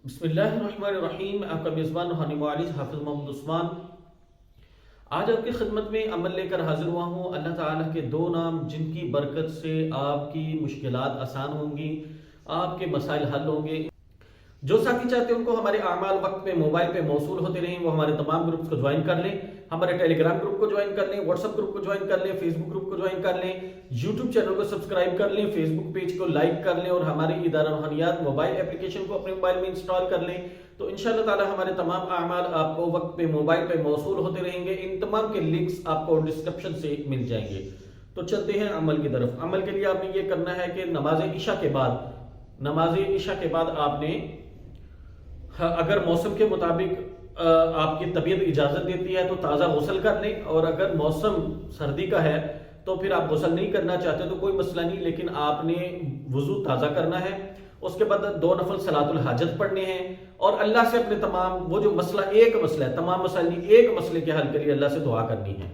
بسم اللہ الرحمن الرحیم۔ آپ کا میزبان روحانی معالج حافظ محمد عثمان آج آپ کی خدمت میں عمل لے کر حاضر ہوا ہوں۔ اللہ تعالیٰ کے دو نام جن کی برکت سے آپ کی مشکلات آسان ہوں گی، آپ کے مسائل حل ہوں گے۔ جو ساتھی چاہتے ہیں ان کو ہمارے اعمال وقت پہ موبائل پہ موصول ہوتے رہیں، وہ ہمارے تمام گروپس کو جوائن کر لیں، ہمارے ٹیلی گرام گروپ کو جوائن کر لیں، واٹس ایپ گروپ کو جوائن کر لیں، فیس بک گروپ کو جوائن کر لیں، یوٹیوب چینل کو سبسکرائب کر لیں، فیس بک پیج کو لائک کر لیں اور ہماری ادارہ روحانیات موبائل اپلیکیشن کو اپنے موبائل میں انسٹال کر لیں۔ تو انشاءاللہ تعالی ہمارے تمام اعمال آپ کو وقت پہ موبائل پہ موصول ہوتے رہیں گے۔ ان تمام کے لنکس آپ کو ڈسکرپشن سے مل جائیں گے۔ تو چلتے ہیں عمل کی طرف۔ عمل کے لیے آپ نے یہ کرنا ہے کہ نماز عشاء کے بعد آپ نے اگر موسم کے مطابق آپ کی طبیعت اجازت دیتی ہے تو تازہ غسل کر لیں، اور اگر موسم سردی کا ہے تو پھر آپ غسل نہیں کرنا چاہتے تو کوئی مسئلہ نہیں، لیکن آپ نے وضو تازہ کرنا ہے۔ اس کے بعد 2 نفل صلاۃ الحاجت پڑھنے ہیں اور اللہ سے اپنے تمام وہ جو ایک مسئلہ ہے، تمام مسائل نہیں، ایک مسئلے کے حل کے لیے اللہ سے دعا کرنی ہے۔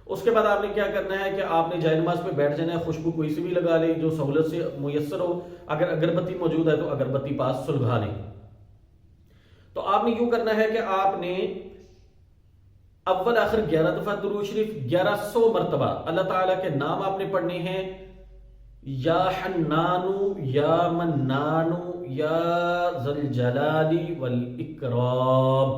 اس کے بعد آپ نے کیا کرنا ہے کہ آپ نے جائے نماز پہ بیٹھ جانا ہے، خوشبو کوئی سی بھی لگا لیں جو سہولت سے میسر ہو، اگر اگربتی موجود ہے تو اگربتی پاس سلگا لیں۔ تو آپ نے یوں کرنا ہے کہ آپ نے اول آخر 11 دفعہ درود شریف 1100 مرتبہ اللہ تعالیٰ کے نام آپ نے پڑھنے ہیں، یا حنانو یا منانو یا ذل جلال والاکرام،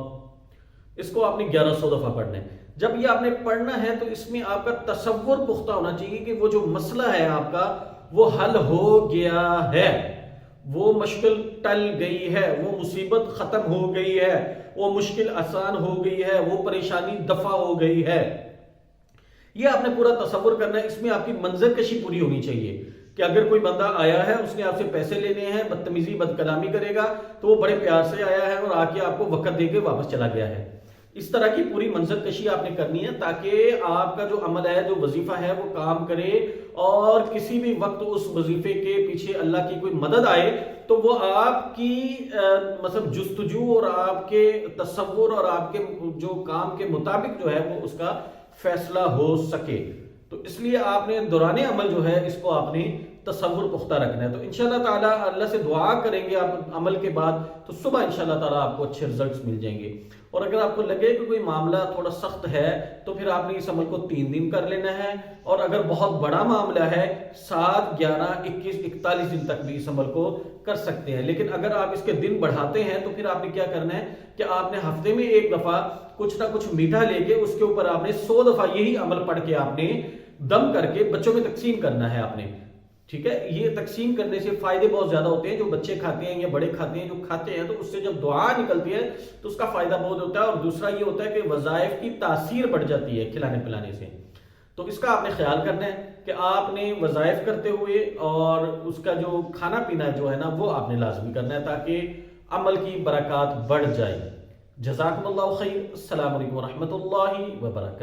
اس کو آپ نے 1100 دفعہ پڑھنا ہے۔ جب یہ آپ نے پڑھنا ہے تو اس میں آپ کا تصور پختہ ہونا چاہیے کہ وہ جو مسئلہ ہے آپ کا وہ حل ہو گیا ہے، وہ مشکل ٹل گئی ہے، وہ مصیبت ختم ہو گئی ہے، وہ مشکل آسان ہو گئی ہے، وہ پریشانی دفع ہو گئی ہے۔ یہ آپ نے پورا تصور کرنا ہے۔ اس میں آپ کی منظر کشی پوری ہونی چاہیے کہ اگر کوئی بندہ آیا ہے، اس نے آپ سے پیسے لینے ہیں، بدتمیزی بد کلامی کرے گا تو وہ بڑے پیار سے آیا ہے اور آ کے آپ کو وقت دے کے واپس چلا گیا ہے۔ اس طرح کی پوری منظر کشی آپ نے کرنی ہے تاکہ آپ کا جو عمل ہے، جو وظیفہ ہے وہ کام کرے، اور کسی بھی وقت اس وظیفے کے پیچھے اللہ کی کوئی مدد آئے تو وہ آپ کی جستجو اور آپ کے تصور اور آپ کے جو کام کے مطابق جو ہے وہ اس کا فیصلہ ہو سکے۔ تو اس لیے آپ نے دوران عمل جو ہے اس کو آپ نے تصور پختہ رکھنا ہے۔ تو انشاءاللہ تعالیٰ اللہ سے دعا کریں گے آپ عمل کے بعد تو صبح انشاءاللہ تعالیٰ آپ کو اچھے رزلٹس مل جائیں گے۔ اور اگر آپ کو لگے کہ کوئی معاملہ تھوڑا سخت ہے تو پھر آپ نے اس عمل کو 3 دن کر لینا ہے، اور اگر بہت بڑا معاملہ ہے 7، 11، 21، 41 دن تک بھی اس عمل کو کر سکتے ہیں۔ لیکن اگر آپ اس کے دن بڑھاتے ہیں تو پھر آپ نے کیا کرنا ہے کہ آپ نے ہفتے میں 1 دفعہ کچھ نہ کچھ میٹھا لے کے اس کے اوپر آپ نے 100 دفعہ یہی عمل پڑھ کے آپ نے دم کر کے بچوں میں تقسیم کرنا ہے آپ نے، ٹھیک ہے۔ یہ تقسیم کرنے سے فائدے بہت زیادہ ہوتے ہیں، جو بچے کھاتے ہیں یا بڑے کھاتے ہیں، جو کھاتے ہیں تو اس سے جب دعا نکلتی ہے تو اس کا فائدہ بہت ہوتا ہے۔ اور دوسرا یہ ہوتا ہے کہ وظائف کی تاثیر بڑھ جاتی ہے کھلانے پلانے سے۔ تو اس کا آپ نے خیال کرنا ہے کہ آپ نے وظائف کرتے ہوئے اور اس کا جو کھانا پینا جو ہے نا وہ آپ نے لازمی کرنا ہے تاکہ عمل کی برکات بڑھ جائے۔ جزاکم اللہ خیر۔ السلام علیکم ورحمۃ اللہ وبرکاتہ۔